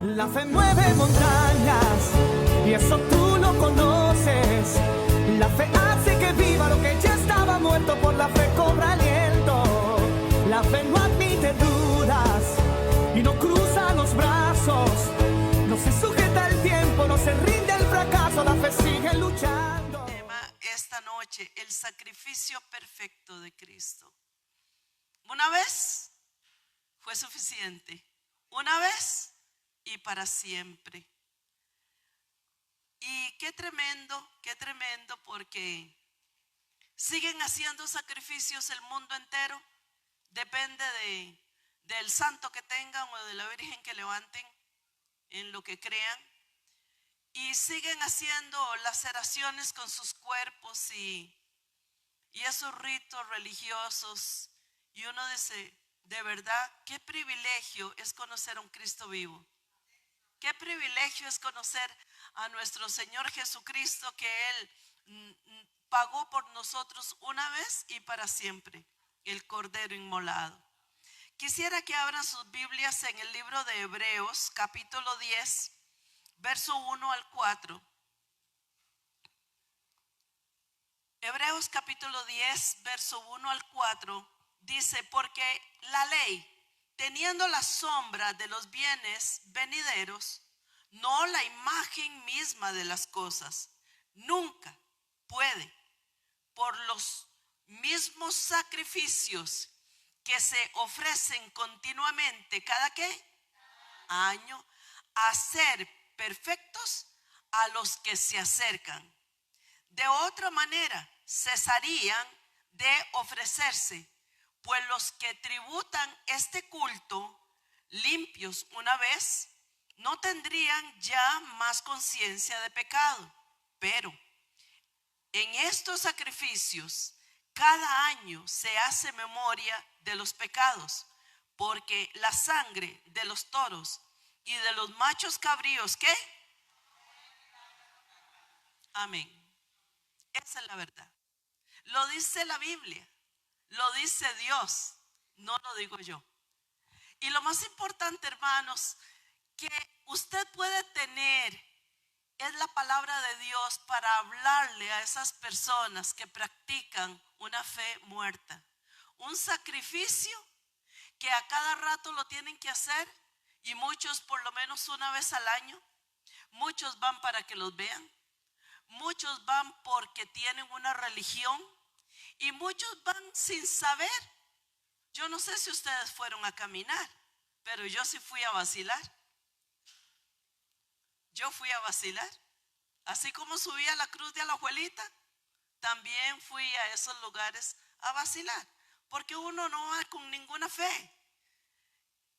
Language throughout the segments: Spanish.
La fe mueve montañas y eso tú lo conoces. La fe hace que viva lo que ya estaba muerto, por la fe cobra aliento. La fe no admite dudas y no cruza los brazos. No se sujeta al tiempo, no se rinde al fracaso. La fe sigue luchando. Tema esta noche, el sacrificio perfecto de Cristo. Una vez fue suficiente. Una vez y para siempre. Y qué tremendo porque siguen haciendo sacrificios el mundo entero. Depende del santo que tengan o de la virgen que levanten en lo que crean. Y siguen haciendo laceraciones con sus cuerpos y esos ritos religiosos. Y uno dice, de verdad, qué privilegio es conocer a un Cristo vivo. Qué privilegio es conocer a nuestro Señor Jesucristo, que Él pagó por nosotros una vez y para siempre, el Cordero inmolado. Quisiera que abran sus Biblias en el libro de Hebreos, capítulo 10, verso 1 al 4. Hebreos capítulo 10, verso 1 al 4, dice, porque la ley, teniendo la sombra de los bienes venideros, no la imagen misma de las cosas, nunca puede, por los mismos sacrificios que se ofrecen continuamente cada año, hacer perfectos a los que se acercan. De otra manera cesarían de ofrecerse, pues los que tributan este culto limpios una vez no tendrían ya más conciencia de pecado. Pero en estos sacrificios cada año se hace memoria de los pecados, porque la sangre de los toros y de los machos cabríos, ¿qué? Amén. Esa es la verdad. Lo dice la Biblia, lo dice Dios, no lo digo yo. Y lo más importante, hermanos, que usted puede tener es la palabra de Dios para hablarle a esas personas que practican una fe muerta. Un sacrificio que a cada rato lo tienen que hacer, y muchos por lo menos una vez al año. Muchos van para que los vean. Muchos van porque tienen una religión y muchos van sin saber. Yo no sé si ustedes fueron a caminar, pero yo sí fui a vacilar. Yo fui a vacilar. Así como subí a la cruz de Alajuelita, también fui a esos lugares a vacilar, porque uno no va con ninguna fe.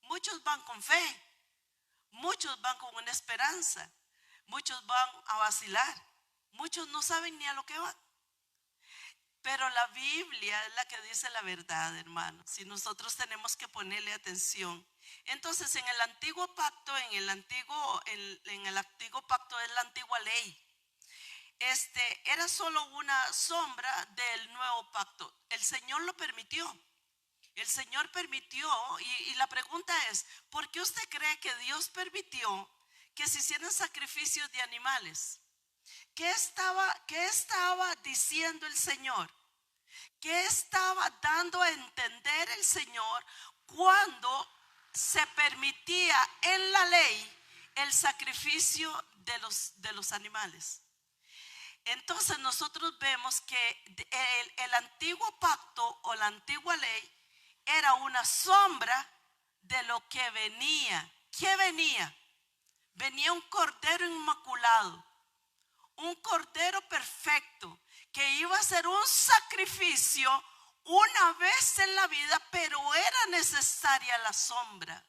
Muchos van con fe, muchos van con una esperanza, muchos van a vacilar, muchos no saben ni a lo que van. Pero la Biblia es la que dice la verdad, hermanos, y nosotros tenemos que ponerle atención. Entonces, en el antiguo pacto, en el antiguo pacto es la antigua ley. Era solo una sombra del nuevo pacto. El Señor lo permitió. El Señor permitió, y la pregunta es, ¿por qué usted cree que Dios permitió que se hicieran sacrificios de animales? ¿Qué estaba diciendo el Señor? ¿Qué estaba dando a entender el Señor cuando se permitía en la ley el sacrificio de los animales? Entonces nosotros vemos que el antiguo pacto o la antigua ley era una sombra de lo que venía. ¿Qué venía? Venía un cordero inmaculado, un cordero perfecto, que iba a ser un sacrificio una vez en la vida, pero era necesaria la sombra.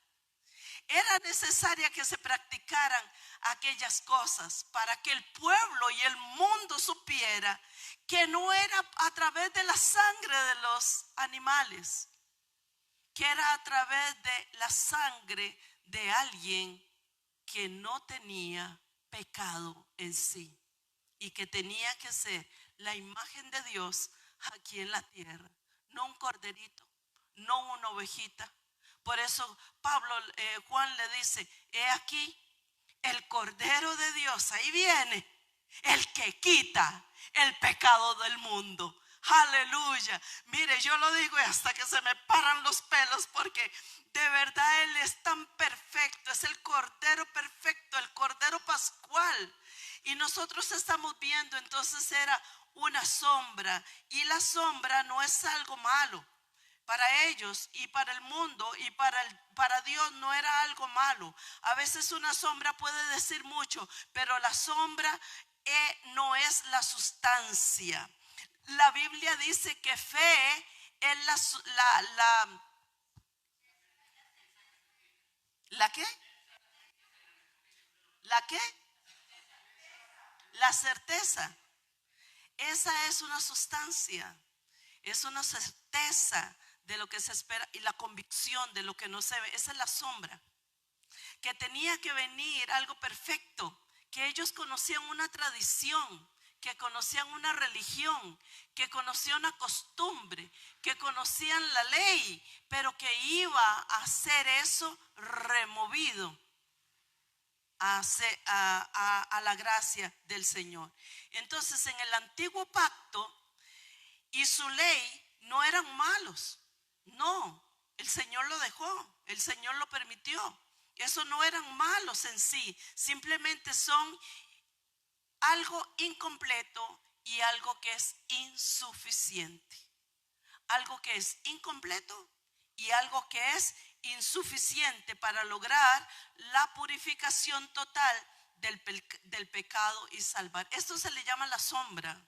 Era necesaria que se practicaran aquellas cosas para que el pueblo y el mundo supiera que no era a través de la sangre de los animales, que era a través de la sangre de alguien que no tenía pecado en sí y que tenía que ser la imagen de Dios aquí en la tierra, no un corderito, no una ovejita. Por eso Juan le dice, he aquí el Cordero de Dios, ahí viene, el que quita el pecado del mundo. Aleluya. Mire, yo lo digo hasta que se me paran los pelos, porque de verdad Él es tan perfecto. Es el Cordero perfecto, el Cordero pascual. Y nosotros estamos viendo, entonces era una sombra. Y la sombra no es algo malo. Para ellos y para el mundo y para Dios no era algo malo. A veces una sombra puede decir mucho, pero la sombra no es la sustancia. La Biblia dice que fe es ¿la qué? ¿La qué? La certeza. Esa es una sustancia. Es una certeza de lo que se espera y la convicción de lo que no se ve. Esa es la sombra. Que tenía que venir algo perfecto, que ellos conocían una tradición, que conocían una religión, que conocían una costumbre, que conocían la ley, pero que iba a ser eso removido a la gracia del Señor. Entonces, en el antiguo pacto y su ley no eran malos. No, el Señor lo dejó, el Señor lo permitió. Eso no eran malos en sí, simplemente son algo incompleto y algo que es insuficiente. Algo que es incompleto y algo que es insuficiente para lograr la purificación total del pecado y salvar. Esto se le llama la sombra.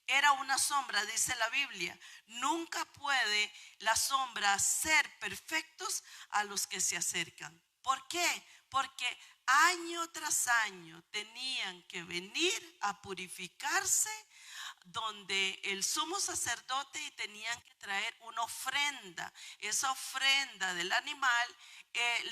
Era una sombra, dice la Biblia. Nunca puede la sombra ser perfectos a los que se acercan. ¿Por qué? Porque año tras año tenían que venir a purificarse donde el sumo sacerdote y tenían que traer una ofrenda. Esa ofrenda del animal,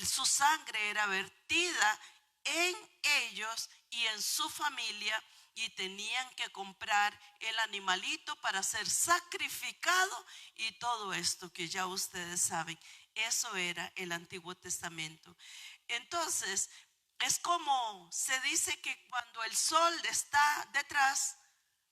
su sangre era vertida en ellos y en su familia, y tenían que comprar el animalito para ser sacrificado y todo esto que ya ustedes saben. Eso era el Antiguo Testamento. Entonces, es como se dice que cuando el sol está detrás,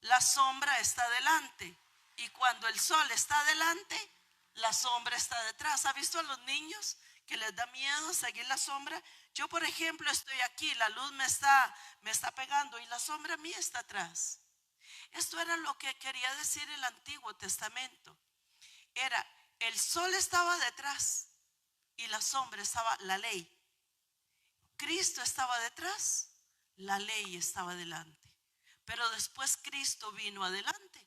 la sombra está delante. Y cuando el sol está delante, la sombra está detrás. ¿Ha visto a los niños que les da miedo seguir la sombra? Yo, por ejemplo, estoy aquí, la luz me está pegando y la sombra mía está atrás. Esto era lo que quería decir el Antiguo Testamento. Era, el sol estaba detrás y la sombra estaba, la ley. Cristo estaba detrás, la ley estaba delante. Pero después Cristo vino adelante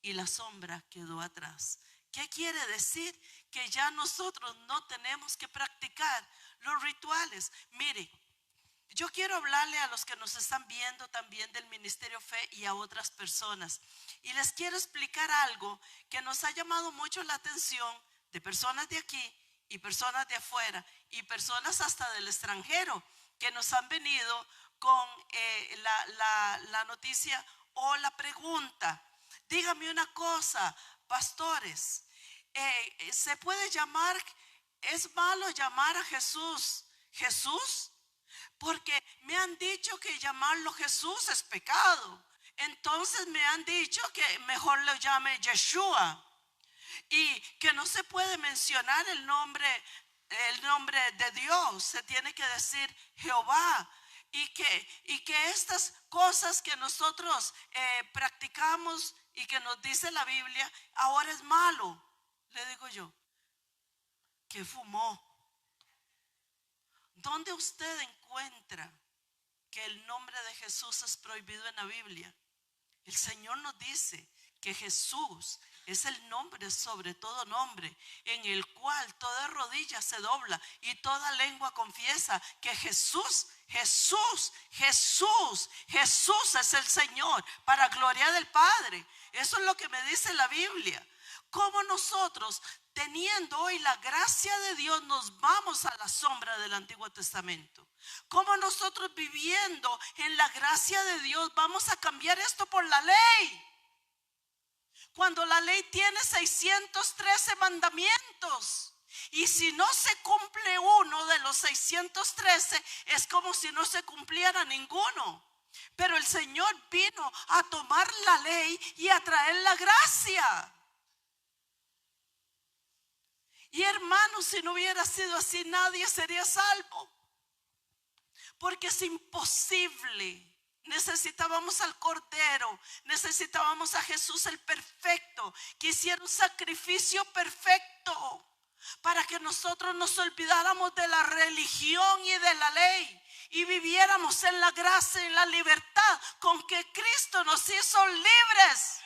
y la sombra quedó atrás. ¿Qué quiere decir? Que ya nosotros no tenemos que practicar los rituales. Mire, yo quiero hablarle a los que nos están viendo también del Ministerio Fe y a otras personas. Y les quiero explicar algo que nos ha llamado mucho la atención de personas de aquí y personas de afuera y personas hasta del extranjero que nos han venido con la noticia o la pregunta. Dígame una cosa, pastores, ¿se puede llamar, es malo llamar a Jesús Jesús? Porque me han dicho que llamarlo Jesús es pecado. Entonces me han dicho que mejor lo llame Yeshua. Y que no se puede mencionar el nombre de Dios. Se tiene que decir Jehová. Y que estas cosas que nosotros practicamos y que nos dice la Biblia, ahora es malo. Le digo yo, ¿qué fumó? ¿Dónde usted encuentra que el nombre de Jesús es prohibido en la Biblia? El Señor nos dice que Jesús es el nombre sobre todo nombre, en el cual toda rodilla se dobla y toda lengua confiesa que Jesús es el Señor, para gloria del Padre. Eso es lo que me dice la Biblia. ¿Cómo nosotros, teniendo hoy la gracia de Dios, nos vamos a la sombra del Antiguo Testamento? ¿Cómo nosotros, viviendo en la gracia de Dios, vamos a cambiar esto por la ley? Cuando la ley tiene 613 mandamientos Y si no se cumple uno de los 613, es como si no se cumpliera ninguno. Pero el Señor vino a tomar la ley y a traer la gracia. Y hermanos, si no hubiera sido así, nadie sería salvo. Porque es imposible. Necesitábamos al Cordero, necesitábamos a Jesús el perfecto, que hiciera un sacrificio perfecto para que nosotros nos olvidáramos de la religión y de la ley y viviéramos en la gracia y en la libertad con que Cristo nos hizo libres.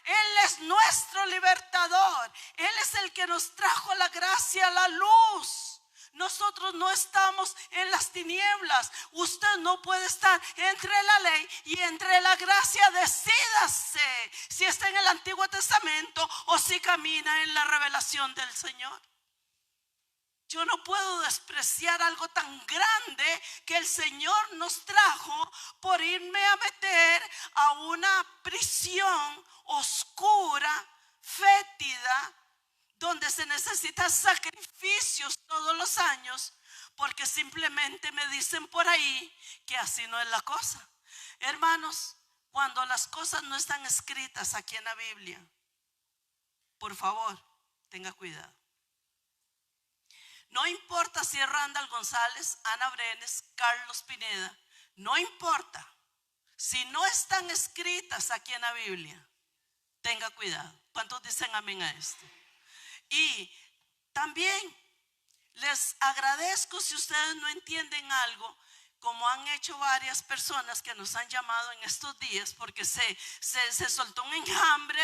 Él es nuestro libertador. Él es el que nos trajo la gracia, la luz. Nosotros no estamos en las tinieblas. Usted no puede estar entre la ley y entre la gracia. Decídase si está en el Antiguo Testamento o si camina en la revelación del Señor. Yo no puedo despreciar algo tan grande que el Señor nos trajo por irme a meter a una prisión oscura, fétida, donde se necesitan sacrificios todos los años, porque simplemente me dicen por ahí que así no es la cosa. Hermanos, cuando las cosas no están escritas aquí en la Biblia, por favor, tenga cuidado. No importa si es Randall González, Ana Brenes, Carlos Pineda, no importa. Si no están escritas aquí en la Biblia, tenga cuidado. ¿Cuántos dicen amén a esto? Y también les agradezco si ustedes no entienden algo, como han hecho varias personas que nos han llamado en estos días, porque se soltó un enjambre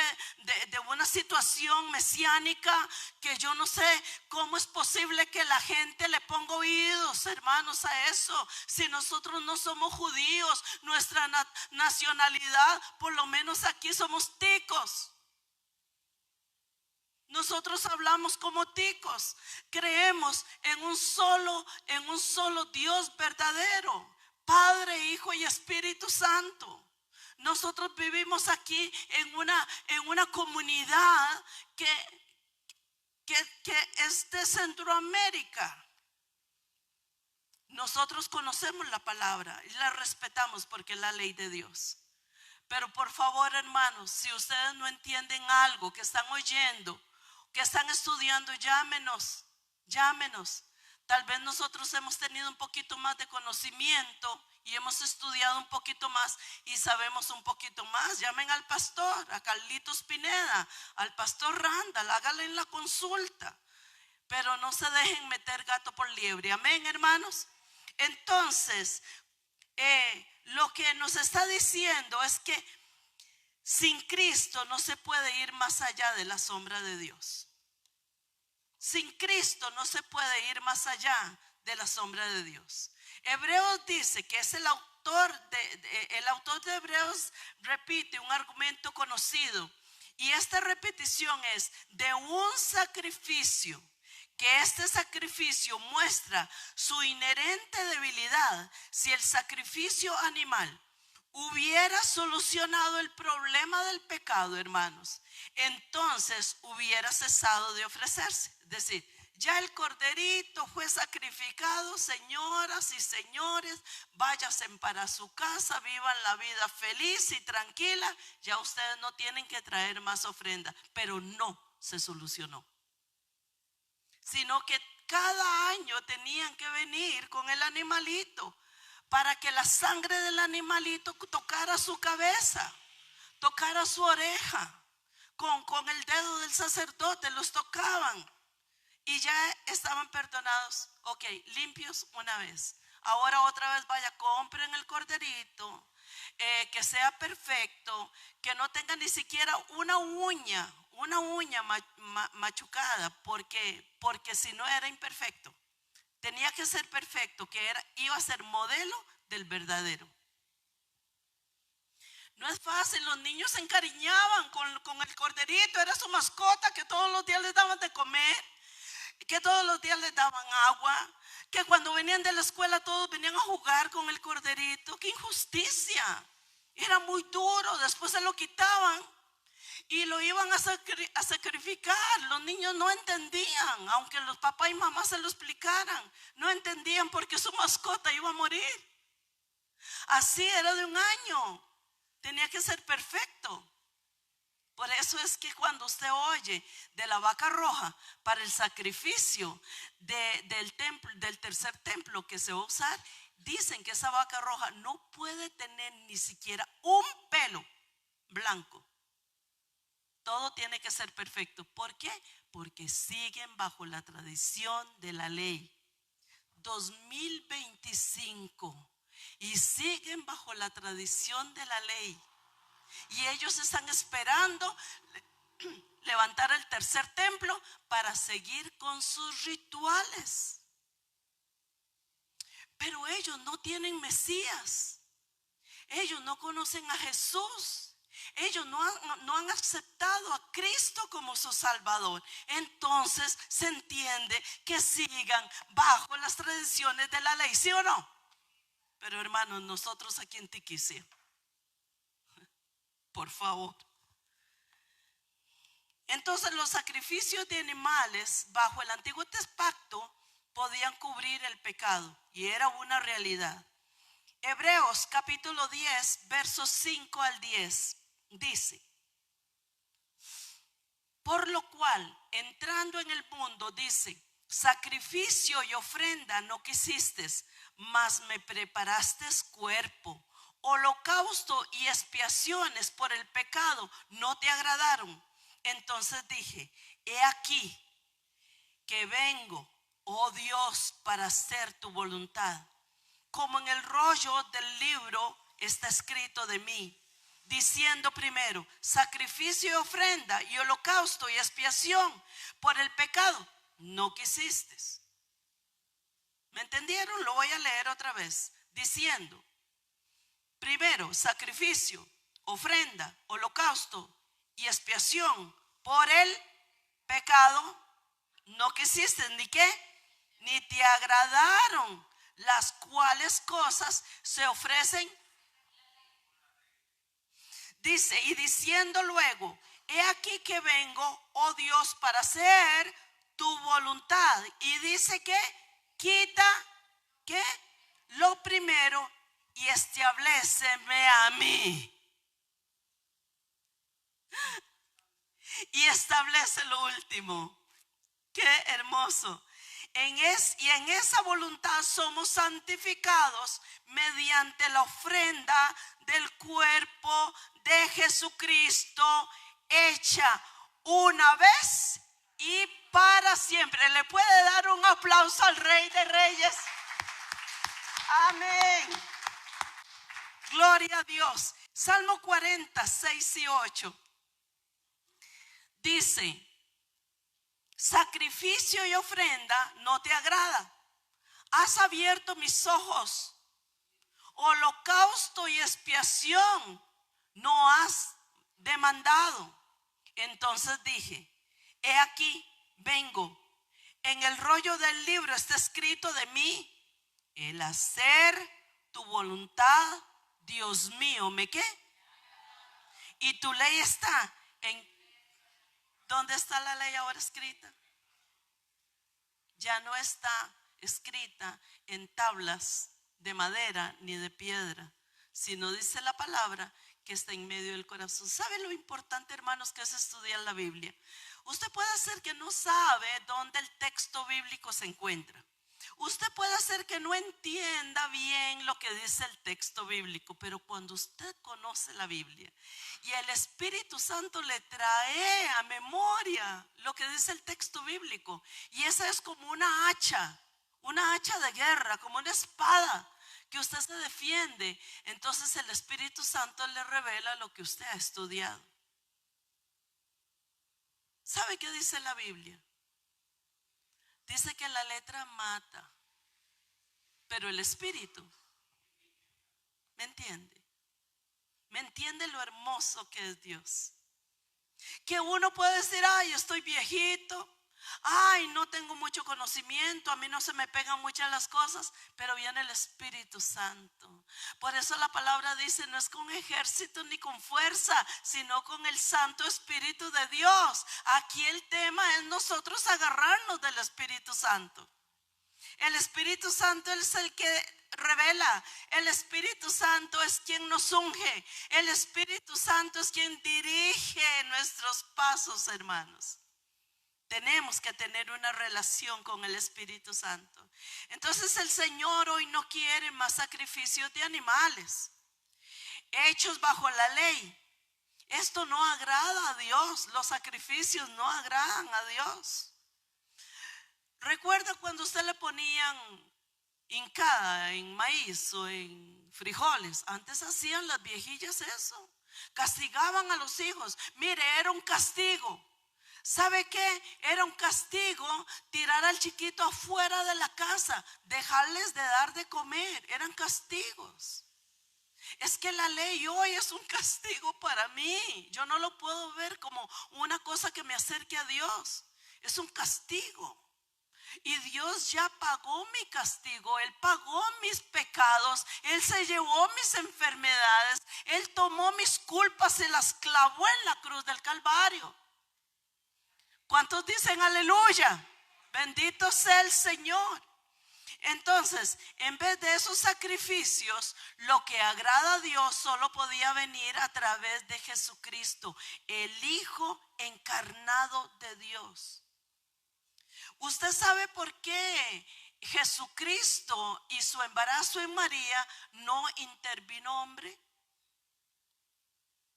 de una situación mesiánica que yo no sé cómo es posible que la gente le ponga oídos, hermanos, a eso. Si nosotros no somos judíos, nuestra nacionalidad, por lo menos aquí somos ticos. Nosotros hablamos como ticos, creemos en un solo Dios verdadero, Padre, Hijo y Espíritu Santo. Nosotros vivimos aquí en una comunidad que es de Centroamérica. Nosotros conocemos la palabra y la respetamos porque es la ley de Dios. Pero por favor, hermanos, si ustedes no entienden algo que están oyendo, que están estudiando, llámenos. Tal vez nosotros hemos tenido un poquito más de conocimiento y hemos estudiado un poquito más y sabemos un poquito más. Llamen al pastor, a Carlitos Pineda, al pastor Randall, háganle en la consulta, pero no se dejen meter gato por liebre. Amén, hermanos. Entonces, lo que nos está diciendo es que sin Cristo no se puede ir más allá de la sombra de Dios. Sin Cristo no se puede ir más allá de la sombra de Dios. Hebreos dice que es el autor de Hebreos repite un argumento conocido, y esta repetición es de un sacrificio, que este sacrificio muestra su inherente debilidad. Si el sacrificio animal hubiera solucionado el problema del pecado, hermanos, entonces hubiera cesado de ofrecerse. Es decir, ya el corderito fue sacrificado, señoras y señores, váyanse para su casa, vivan la vida feliz y tranquila, ya ustedes no tienen que traer más ofrenda. Pero no se solucionó, sino que cada año tenían que venir con el animalito, para que la sangre del animalito tocara su cabeza, tocara su oreja. Con el dedo del sacerdote los tocaban y ya estaban perdonados. Ok, limpios una vez. Ahora otra vez vaya, compren el corderito, que sea perfecto, que no tenga ni siquiera una uña machucada, porque si no era imperfecto. Tenía que ser perfecto, que iba a ser modelo del verdadero. No es fácil, los niños se encariñaban con el corderito, era su mascota, que todos los días les daban de comer, que todos los días les daban agua, que cuando venían de la escuela todos venían a jugar con el corderito. ¡Qué injusticia! Era muy duro, después se lo quitaban y lo iban a sacrificar. Los niños no entendían, aunque los papás y mamás se lo explicaran, no entendían porque su mascota iba a morir. Así era de un año, tenía que ser perfecto. Por eso es que cuando usted oye de la vaca roja para el sacrificio del tercer templo que se va a usar, dicen que esa vaca roja no puede tener ni siquiera un pelo blanco. Todo tiene que ser perfecto. ¿Por qué? Porque siguen bajo la tradición de la ley. 2025 y siguen bajo la tradición de la ley. Y ellos están esperando levantar el tercer templo para seguir con sus rituales. Pero ellos no tienen Mesías. Ellos no conocen a Jesús. Ellos no han aceptado a Cristo como su Salvador. Entonces se entiende que sigan bajo las tradiciones de la ley, ¿sí o no? Pero hermanos, nosotros aquí en Tiquicia, por favor. Entonces los sacrificios de animales bajo el antiguo pacto podían cubrir el pecado y era una realidad. Hebreos capítulo 10 versos 5 al 10 dice: por lo cual, entrando en el mundo, dice, sacrificio y ofrenda no quisiste, mas me preparaste cuerpo. Holocausto y expiaciones por el pecado no te agradaron. Entonces dije, he aquí que vengo, oh Dios, para hacer tu voluntad. Como en el rollo del libro está escrito de mí, diciendo primero, sacrificio y ofrenda y holocausto y expiación por el pecado no quisiste. ¿Me entendieron? Lo voy a leer otra vez. Diciendo, primero, sacrificio, ofrenda, holocausto y expiación por el pecado no quisiste, ¿ni qué? Ni te agradaron, las cuales cosas se ofrecen. Dice, y diciendo luego, he aquí que vengo, oh Dios, para hacer tu voluntad. Y dice que quita, ¿qué? Lo primero y establéceme a mí. Y establece lo último. Qué hermoso. Y en esa voluntad somos santificados mediante la ofrenda del cuerpo de Jesucristo, hecha una vez y para siempre. ¿Le puede dar un aplauso al Rey de Reyes? Amén. Gloria a Dios. Salmo 40, 6 y 8 dice, sacrificio y ofrenda no te agrada. Has abierto mis ojos. Holocausto y expiación no has demandado. Entonces dije, he aquí, vengo. En el rollo del libro está escrito de mí, el hacer tu voluntad, Dios mío, ¿me qué? Y tu ley está en... ¿Dónde está la ley ahora escrita? Ya no está escrita en tablas de madera ni de piedra, sino dice la palabra que está en medio del corazón. ¿Sabe lo importante, hermanos, que es estudiar la Biblia? Usted puede ser que no sabe dónde el texto bíblico se encuentra. Usted puede ser que no entienda bien lo que dice el texto bíblico, pero cuando usted conoce la Biblia y el Espíritu Santo le trae a memoria lo que dice el texto bíblico, y esa es como una hacha de guerra, como una espada que usted se defiende, entonces el Espíritu Santo le revela lo que usted ha estudiado. ¿Sabe qué dice la Biblia? Dice que la letra mata, pero el espíritu, ¿me entiende? ¿Me entiende lo hermoso que es Dios? Que uno puede decir, ay, estoy viejito, Ay, no tengo mucho conocimiento, a mí no se me pegan muchas las cosas, pero viene el Espíritu Santo. Por eso la palabra dice, no es con ejército ni con fuerza, sino con el Santo Espíritu de Dios. Aquí el tema es nosotros agarrarnos del Espíritu Santo. El Espíritu Santo es el que revela. El Espíritu Santo es quien nos unge. El Espíritu Santo es quien dirige nuestros pasos, hermanos. Tenemos que tener una relación con el Espíritu Santo. Entonces el Señor hoy no quiere más sacrificios de animales hechos bajo la ley. Esto no agrada a Dios. Los sacrificios no agradan a Dios. Recuerda cuando usted le ponían hincada en maíz o en frijoles. Antes hacían las viejillas eso. Castigaban a los hijos. Mire, era un castigo. ¿Sabe qué? Era un castigo tirar al chiquito afuera de la casa, dejarles de dar de comer. Eran castigos. Es que la ley hoy es un castigo para mí. Yo no lo puedo ver como una cosa que me acerque a Dios. Es un castigo. Y Dios ya pagó mi castigo. Él pagó mis pecados. Él se llevó mis enfermedades. Él tomó mis culpas y las clavó en la cruz del Calvario. ¿Cuántos dicen aleluya? Bendito sea el Señor. Entonces, en vez de esos sacrificios, lo que agrada a Dios solo podía venir a través de Jesucristo, el Hijo encarnado de Dios. ¿Usted sabe por qué Jesucristo y su embarazo en María no intervino hombre?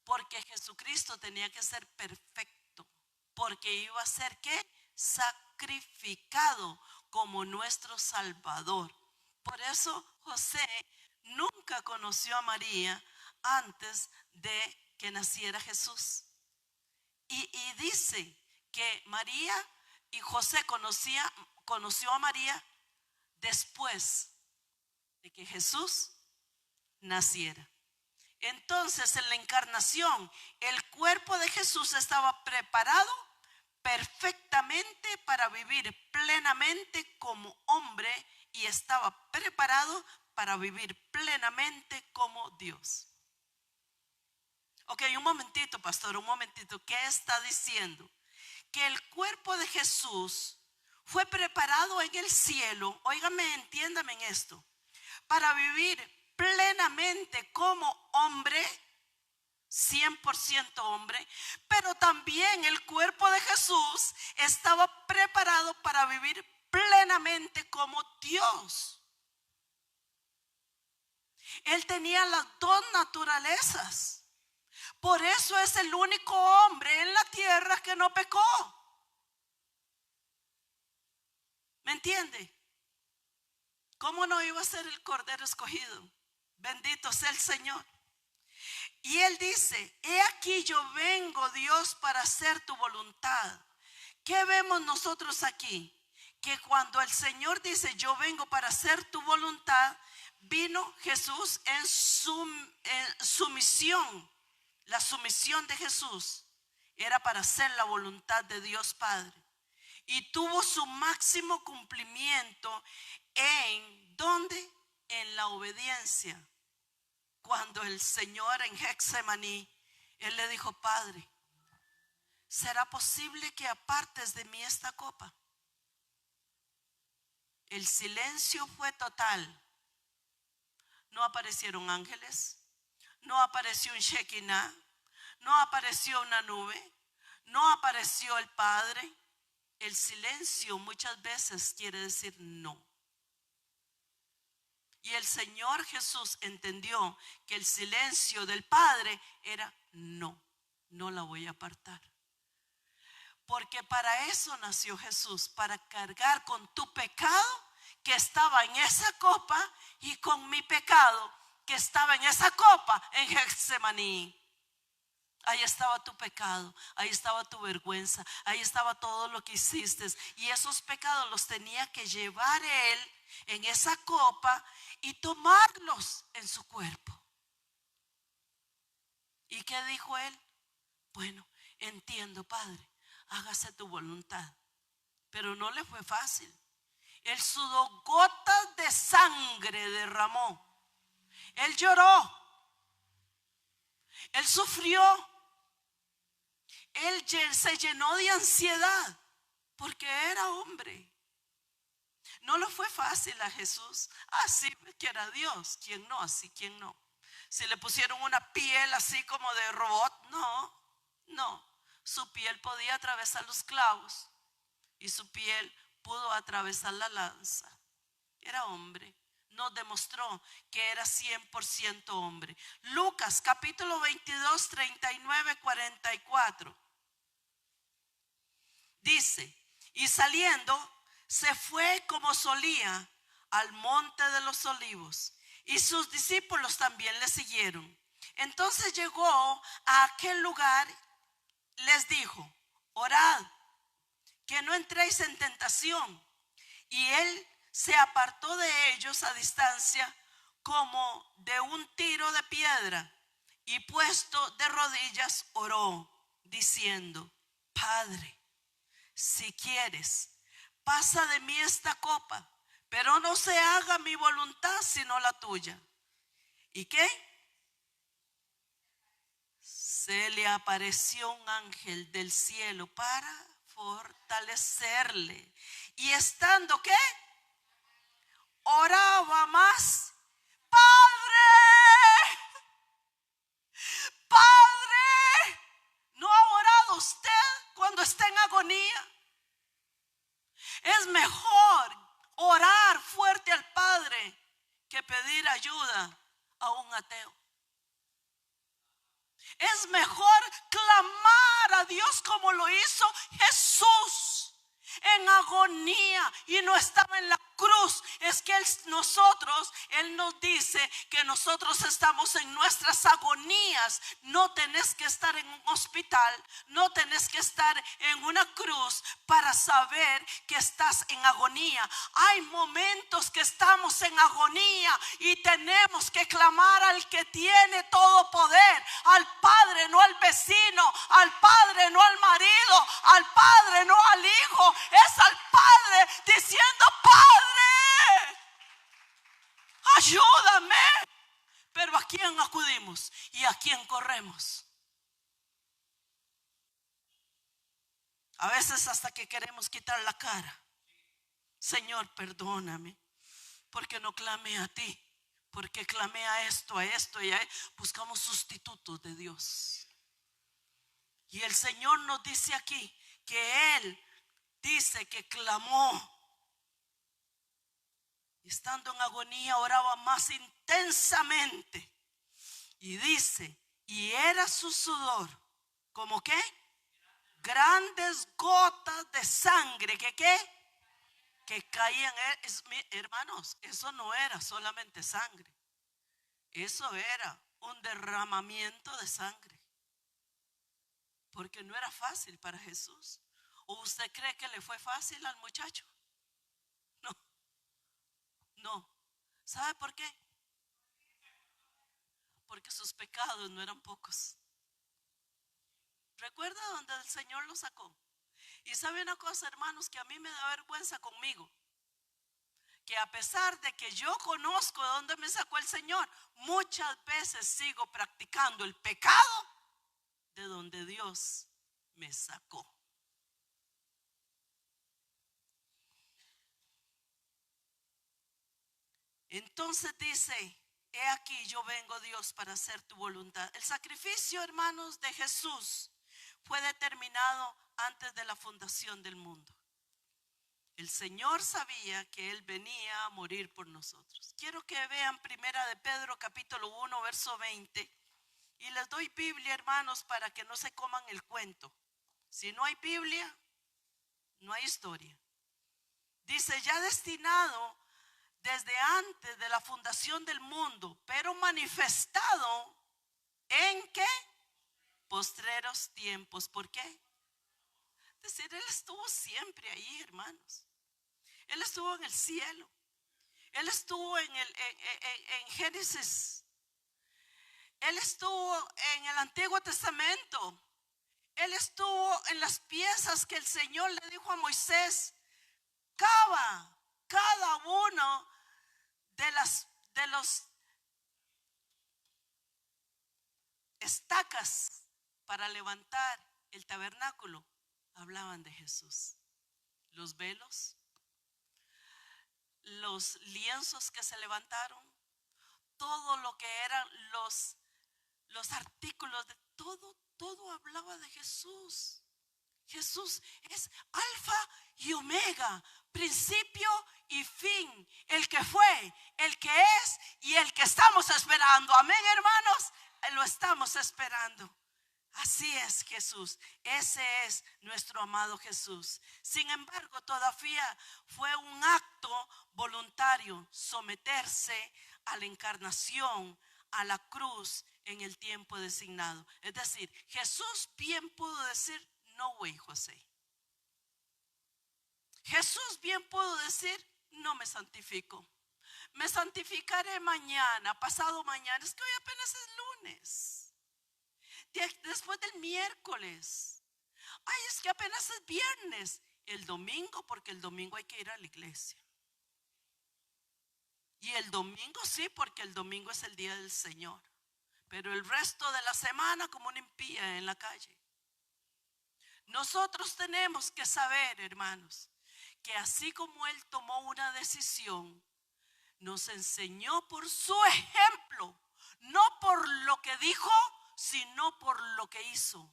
Porque Jesucristo tenía que ser perfecto, porque iba a ser ¿qué? Sacrificado como nuestro Salvador. Por eso José nunca conoció a María antes de que naciera Jesús. Y dice que María y José conoció a María después de que Jesús naciera. Entonces, en la encarnación, el cuerpo de Jesús estaba preparado perfectamente para vivir plenamente como hombre y estaba preparado para vivir plenamente como Dios. Ok, un momentito, pastor, un momentito. ¿Qué está diciendo? Que el cuerpo de Jesús fue preparado en el cielo. Óigame, entiéndame en esto. Para vivir plenamente como hombre, 100% hombre, pero también el cuerpo de Jesús estaba preparado para vivir plenamente como Dios. Él tenía las dos naturalezas. Por eso es el único hombre en la tierra que no pecó. ¿Me entiende? ¿Cómo no iba a ser el Cordero escogido? Bendito sea el Señor. Y él dice, he aquí yo vengo, Dios, para hacer tu voluntad. ¿Qué vemos nosotros aquí? Que cuando el Señor dice, yo vengo para hacer tu voluntad, vino Jesús en su misión. La sumisión de Jesús era para hacer la voluntad de Dios Padre. Y tuvo su máximo cumplimiento en ¿dónde? En la obediencia. Cuando el Señor en Getsemaní, Él le dijo, Padre, ¿será posible que apartes de mí esta copa? El silencio fue total. No aparecieron ángeles, no apareció un Shekinah, no apareció una nube, no apareció el Padre. El silencio muchas veces quiere decir no. Y el Señor Jesús entendió que el silencio del Padre era no, no la voy a apartar. Porque para eso nació Jesús, para cargar con tu pecado que estaba en esa copa y con mi pecado que estaba en esa copa en Getsemaní. Ahí estaba tu pecado, ahí estaba tu vergüenza, ahí estaba todo lo que hiciste. Y esos pecados los tenía que llevar Él en esa copa y tomarlos en su cuerpo. ¿Y qué dijo Él? Bueno, entiendo, Padre, hágase tu voluntad. pero no le fue fácil. Él sudó, gotas de sangre derramó. Él lloró. Él sufrió. Él se llenó de ansiedad porque era hombre. No le fue fácil a Jesús. Así que era Dios. ¿Quién no? Así, ¿quién no? Si le pusieron una piel así como de robot, no. Su piel podía atravesar los clavos y su piel pudo atravesar la lanza. Era hombre. Nos demostró que era 100% hombre. Lucas capítulo 22, 39, 44. Dice, y saliendo se fue como solía al monte de los olivos, y sus discípulos también le siguieron. Entonces llegó a aquel lugar, les dijo, orad, que no entréis en tentación. Y él se apartó de ellos a distancia como de un tiro de piedra, y puesto de rodillas oró, diciendo, Padre, si quieres, pasa de mí esta copa, pero no se haga mi voluntad sino la tuya. ¿Y qué? Se le apareció un ángel del cielo para fortalecerle. Y estando, ¿qué? Oraba más. Padre, Padre, ¿no ha orado usted cuando está en agonía? Es mejor orar fuerte al Padre que pedir ayuda a un ateo. Es mejor clamar a Dios como lo hizo Jesús en agonía y no estaba en la cruz. Es que Él nos dice que nosotros estamos en nuestras agonías. No tenés que estar en un hospital, no tenés que estar en una cruz para saber que estás en agonía. Hay momentos que estamos en agonía y tenemos que clamar al que tiene todo poder, al Padre, no al vecino, al Padre, no al marido, al Padre, no al hijo. Es al Padre diciendo, Padre, ayúdame. Pero ¿a quién acudimos y a quién corremos? A veces hasta que queremos quitar la cara. Señor, perdóname, porque no clamé a ti, porque clamé a esto y a esto. Buscamos sustitutos de Dios. Y el Señor nos dice aquí que Él dice que clamó. Y estando en agonía oraba más intensamente. Y dice, y era su sudor, ¿como qué? Grandes gotas de sangre, ¿que qué? Que caían. Hermanos, eso no era solamente sangre. Eso era un derramamiento de sangre. Porque no era fácil para Jesús. ¿O usted cree que le fue fácil al muchacho? No. ¿Sabe por qué? Porque sus pecados no eran pocos. ¿Recuerda donde el Señor lo sacó? Y sabe una cosa, hermanos, que a mí me da vergüenza conmigo. Que a pesar de que yo conozco de dónde me sacó el Señor, muchas veces sigo practicando el pecado de donde Dios me sacó. Entonces dice, he aquí yo vengo, Dios, para hacer tu voluntad. El sacrificio, hermanos, de Jesús fue determinado antes de la fundación del mundo. El Señor sabía que Él venía a morir por nosotros. Quiero que vean primera de Pedro capítulo 1 verso 20. Y les doy Biblia, hermanos, para que no se coman el cuento. Si no hay Biblia, no hay historia. Dice, ya destinado desde antes de la fundación del mundo, pero manifestado en ¿qué? Postreros tiempos. ¿Por qué? Es decir, Él estuvo siempre ahí, hermanos. Él estuvo en el cielo. Él estuvo en Génesis. Él estuvo en el Antiguo Testamento. Él estuvo en las piezas que el Señor le dijo a Moisés cava cada uno de los estacas para levantar el tabernáculo, hablaban de Jesús. Los velos, los lienzos que se levantaron, todo lo que eran los artículos de todo hablaba de Jesús. Jesús es alfa y omega, principio y fin, el que fue, el que es y el que estamos esperando. Amén, hermanos, lo estamos esperando. Así es Jesús, ese es nuestro amado Jesús. Sin embargo, todavía fue un acto voluntario someterse a la encarnación, a la cruz en el tiempo designado. Es decir, Jesús bien pudo decir: no way, José. Jesús bien pudo decir: no me santifico. Me santificaré mañana, pasado mañana. Es que hoy apenas es lunes. Después del miércoles. Ay, es que apenas es viernes. El domingo, porque el domingo hay que ir a la iglesia. Y el domingo sí, porque el domingo es el día del Señor. Pero el resto de la semana como una impía en la calle. Nosotros tenemos que saber, hermanos, que así como Él tomó una decisión, nos enseñó por su ejemplo, no por lo que dijo, sino por lo que hizo,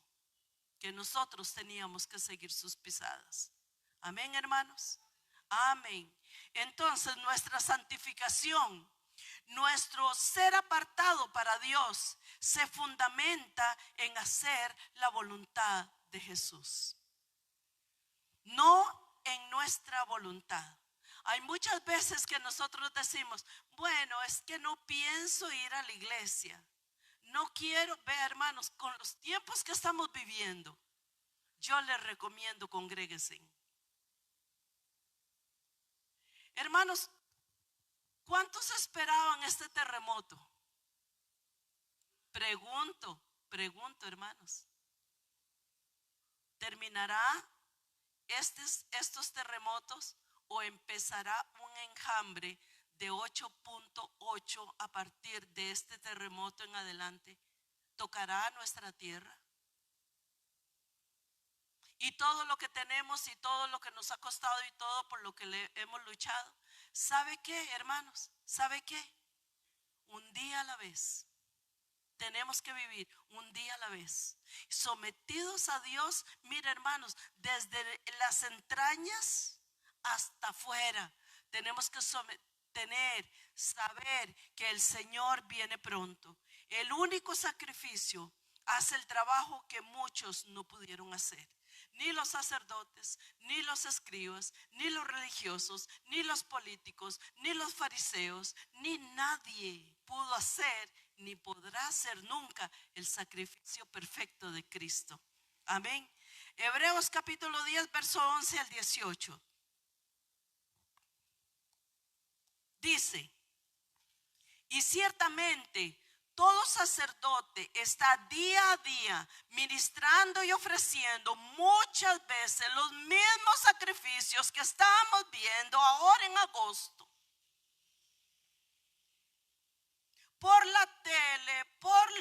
que nosotros teníamos que seguir sus pisadas. Amén, hermanos. Amén. Entonces nuestra santificación, nuestro ser apartado para Dios, se fundamenta en hacer la voluntad de Jesús, no en nuestra voluntad. Hay muchas veces que nosotros decimos: bueno, es que no pienso ir a la iglesia. No quiero. Vea, hermanos, con los tiempos que estamos viviendo, yo les recomiendo congréguense. Hermanos, ¿cuántos esperaban este terremoto? Pregunto, hermanos. ¿Terminará estos terremotos o empezará un enjambre de 8.8 a partir de este terremoto en adelante? ¿Tocará nuestra tierra? Y todo lo que tenemos y todo lo que nos ha costado y todo por lo que hemos luchado, ¿sabe qué, hermanos? ¿Sabe qué? Un día a la vez. Tenemos que vivir un día a la vez, sometidos a Dios. Mira, hermanos, desde las entrañas hasta afuera, tenemos que saber que el Señor viene pronto. El único sacrificio hace el trabajo que muchos no pudieron hacer. Ni los sacerdotes, ni los escribas, ni los religiosos, ni los políticos, ni los fariseos, ni nadie pudo hacer ni podrá hacer nunca el sacrificio perfecto de Cristo. Amén. Hebreos capítulo 10, verso 11 al 18. Dice: y ciertamente todo sacerdote está día a día ministrando y ofreciendo muchas veces los mismos sacrificios que estamos viendo ahora en agosto. Por la tele, por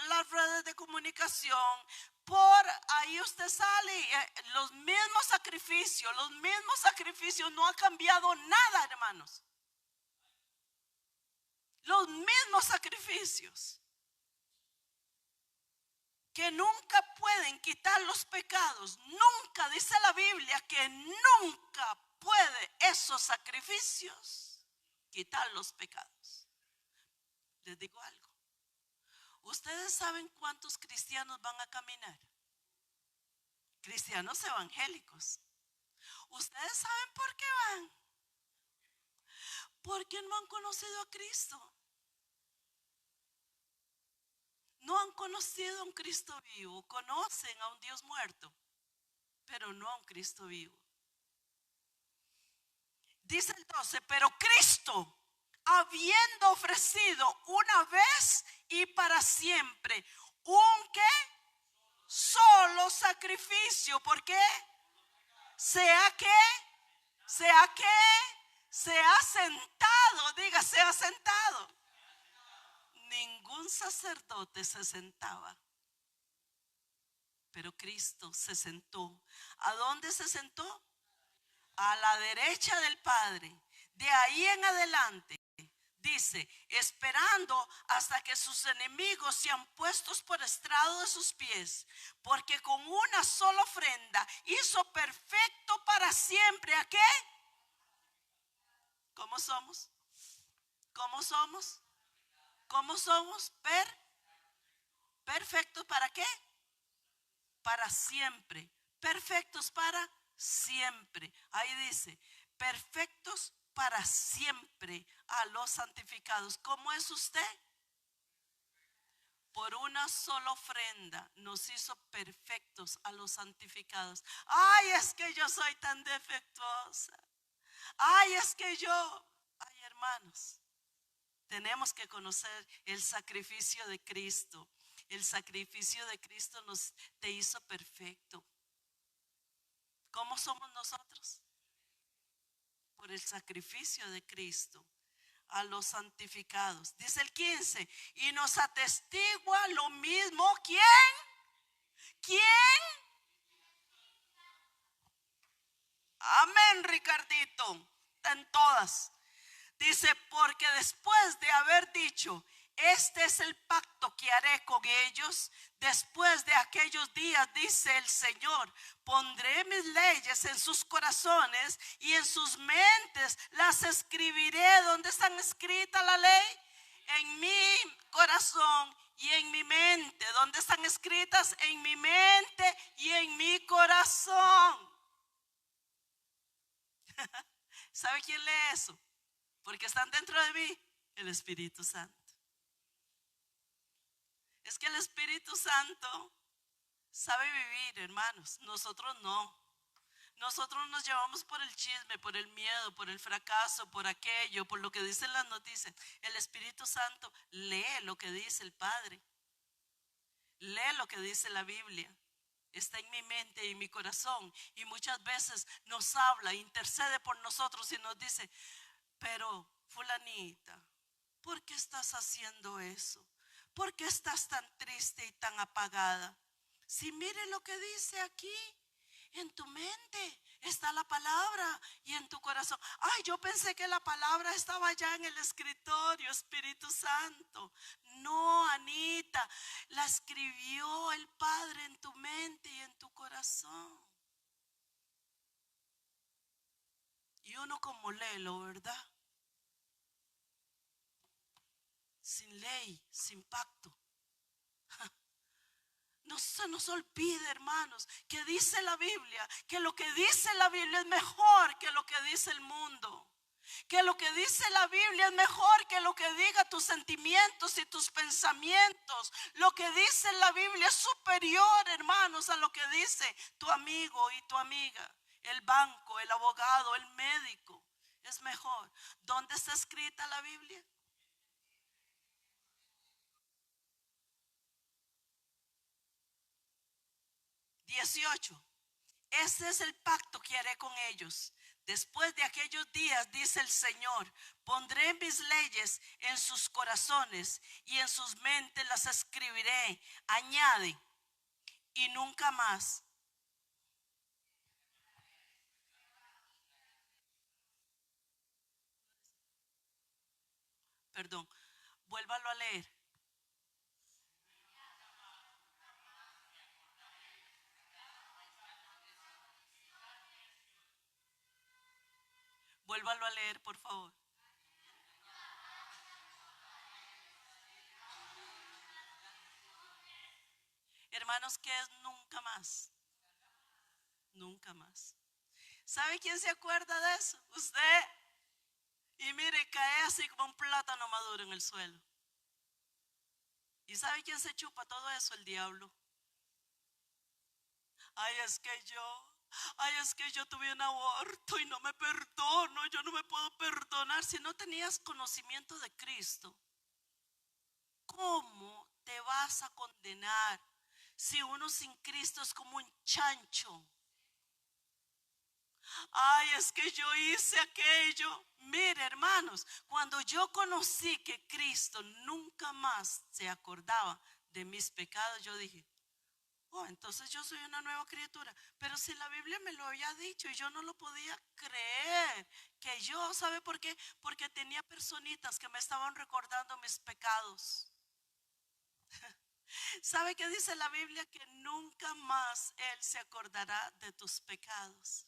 las redes de comunicación, por ahí usted sale, los mismos sacrificios, no ha cambiado nada, hermanos. Los mismos sacrificios que nunca pueden quitar los pecados. Nunca, dice la Biblia, que nunca puede esos sacrificios quitar los pecados. Les digo algo. ¿Ustedes saben cuántos cristianos van a caminar? Cristianos evangélicos. ¿Ustedes saben por qué van? Porque no han conocido a Cristo. No han conocido a un Cristo vivo. Conocen a un Dios muerto, pero no a un Cristo vivo. Dice el 12, pero Cristo, habiendo ofrecido una vez y para siempre un ¿qué? Solo sacrificio. ¿Por qué? Sea que ¿Sea qué? Se ha sentado, diga, se ha sentado. Ningún sacerdote se sentaba, pero Cristo se sentó. ¿A dónde se sentó? A la derecha del Padre. De ahí en adelante dice, esperando hasta que sus enemigos sean puestos por estrado de sus pies, porque con una sola ofrenda hizo perfecto para siempre. ¿A qué? ¿Cómo somos? ¿Cómo somos? ¿Cómo somos? Perfectos para qué? Para siempre. Perfectos para siempre. Ahí dice, perfectos para siempre a los santificados. ¿Cómo es usted? Por una sola ofrenda nos hizo perfectos a los santificados. Ay, es que yo soy tan defectuosa. Ay, es que ay, hermanos, tenemos que conocer el sacrificio de Cristo. El sacrificio de Cristo te hizo perfecto. ¿Cómo somos nosotros? Por el sacrificio de Cristo a los santificados. Dice el 15, y nos atestigua lo mismo. ¿Quién? ¿Quién? Amén, Ricardito. En todas. Dice, porque después de haber dicho, este es el pacto que haré con ellos, después de aquellos días, dice el Señor, pondré mis leyes en sus corazones y en sus mentes las escribiré. ¿Dónde están escritas la ley? En mi corazón y en mi mente. ¿Dónde están escritas? En mi mente y en mi corazón. ¿Sabe quién lee eso? Porque están dentro de mí, el Espíritu Santo. Es que el Espíritu Santo sabe vivir, hermanos. Nosotros no. Nosotros nos llevamos por el chisme, por el miedo, por el fracaso, por aquello, por lo que dicen las noticias. El Espíritu Santo lee lo que dice el Padre. Lee lo que dice la Biblia. Está en mi mente y en mi corazón. Y muchas veces nos habla, intercede por nosotros y nos dice, pero fulanita, ¿por qué estás haciendo eso? ¿Por qué estás tan triste y tan apagada? Si mire lo que dice aquí, en tu mente está la palabra y en tu corazón. Ay, yo pensé que la palabra estaba allá en el escritorio, Espíritu Santo. No, Anita, la escribió el Padre en tu mente y en tu corazón. Y uno como léelo, ¿verdad? Sin ley, sin pacto. No se nos olvide, hermanos, que dice la Biblia, que lo que dice la Biblia es mejor que lo que dice el mundo. Que lo que dice la Biblia es mejor que lo que diga tus sentimientos y tus pensamientos. Lo que dice la Biblia es superior, hermanos, a lo que dice tu amigo y tu amiga. El banco, el abogado, el médico. Es mejor. ¿Dónde está escrita la Biblia? (18) Este es el pacto que haré con ellos. Después de aquellos días, dice el Señor, pondré mis leyes en sus corazones y en sus mentes las escribiré. Añade, y nunca más. Perdón, vuélvalo a leer. Vuélvalo a leer, por favor. Hermanos, ¿qué es nunca más? Nunca más. ¿Sabe quién se acuerda de eso? Usted. Y mire, cae así como un plátano maduro en el suelo. ¿Y sabe quién se chupa todo eso? El diablo. Ay, es que yo tuve un aborto y no me perdono, yo no me puedo perdonar. Si no tenías conocimiento de Cristo, ¿cómo te vas a condenar? Si uno sin Cristo es como un chancho. Ay, es que yo hice aquello. Mire, hermanos, cuando yo conocí que Cristo nunca más se acordaba de mis pecados, yo dije, oh, entonces yo soy una nueva criatura. Pero si la Biblia me lo había dicho y yo no lo podía creer, que yo, ¿sabe por qué? Porque tenía personitas que me estaban recordando mis pecados. ¿Sabe qué dice la Biblia? Que nunca más Él se acordará de tus pecados,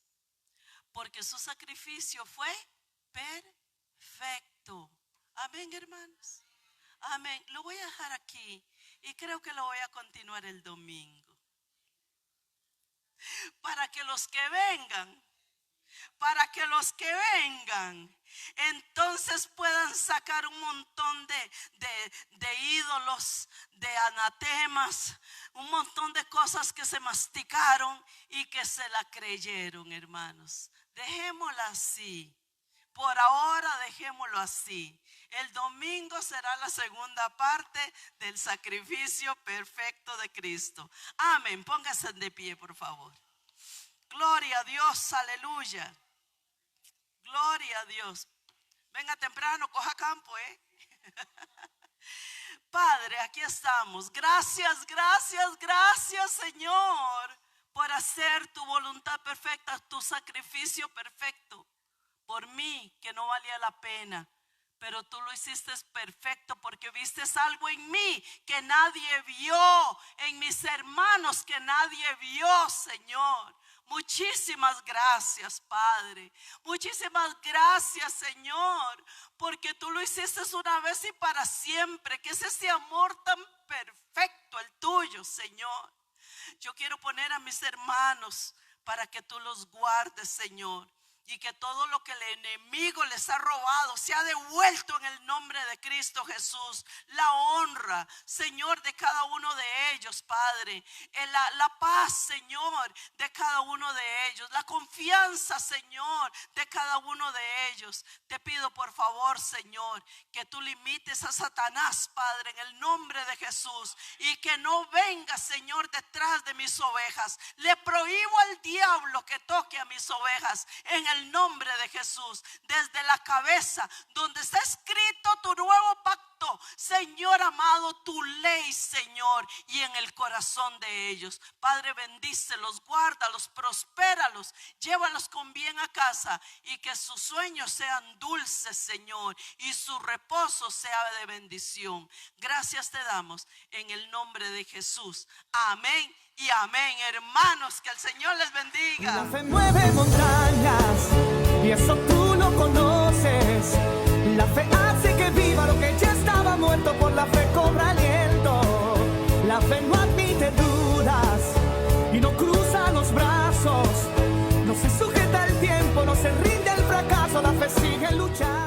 porque su sacrificio fue perfecto. Amén, hermanos. Amén. Lo voy a dejar aquí y creo que lo voy a continuar el domingo. Para que los que vengan, entonces puedan sacar un montón de ídolos, de anatemas, un montón de cosas que se masticaron y que se la creyeron, hermanos. Dejémosla así. Por ahora dejémoslo así. El domingo será la segunda parte del sacrificio perfecto de Cristo. Amén. Pónganse de pie, por favor. Gloria a Dios, aleluya. Gloria a Dios. Venga temprano, coja campo, Padre, aquí estamos. Gracias, gracias, gracias, Señor, por hacer tu voluntad perfecta, tu sacrificio perfecto por mí, que no valía la pena. Pero tú lo hiciste perfecto porque viste algo en mí que nadie vio, en mis hermanos que nadie vio, Señor. Muchísimas gracias, Padre. Muchísimas gracias, Señor, porque tú lo hiciste una vez y para siempre, que es ese amor tan perfecto el tuyo, Señor. Yo quiero poner a mis hermanos para que tú los guardes, Señor, y que todo lo que el enemigo les ha robado sea devuelto en el nombre de Cristo Jesús. La honra, Señor, de cada uno de ellos, Padre. La paz, Señor, de cada uno de ellos. La confianza, Señor, de cada uno de ellos. Te pido, por favor, Señor, que tú limites a Satanás, Padre, en el nombre de Jesús. Y que no venga, Señor, detrás de mis ovejas. Le prohíbo al diablo que toque a mis ovejas en el nombre de Jesús, desde la cabeza donde está escrito tu nuevo pacto, Señor amado, tu ley, Señor, y en el corazón de ellos. Padre, bendícelos, guárdalos, prospéralos, llévalos con bien a casa y que sus sueños sean dulces, Señor, y su reposo sea de bendición. Gracias te damos en el nombre de Jesús. Amén y amén, hermanos, que el Señor les bendiga. La fe mueve montañas y eso tú lo conoces. La fe hace que viva lo que ya estaba muerto, por la fe cobra aliento. La fe no admite dudas y no cruza los brazos. No se sujeta al tiempo, no se rinde al fracaso. La fe sigue luchando.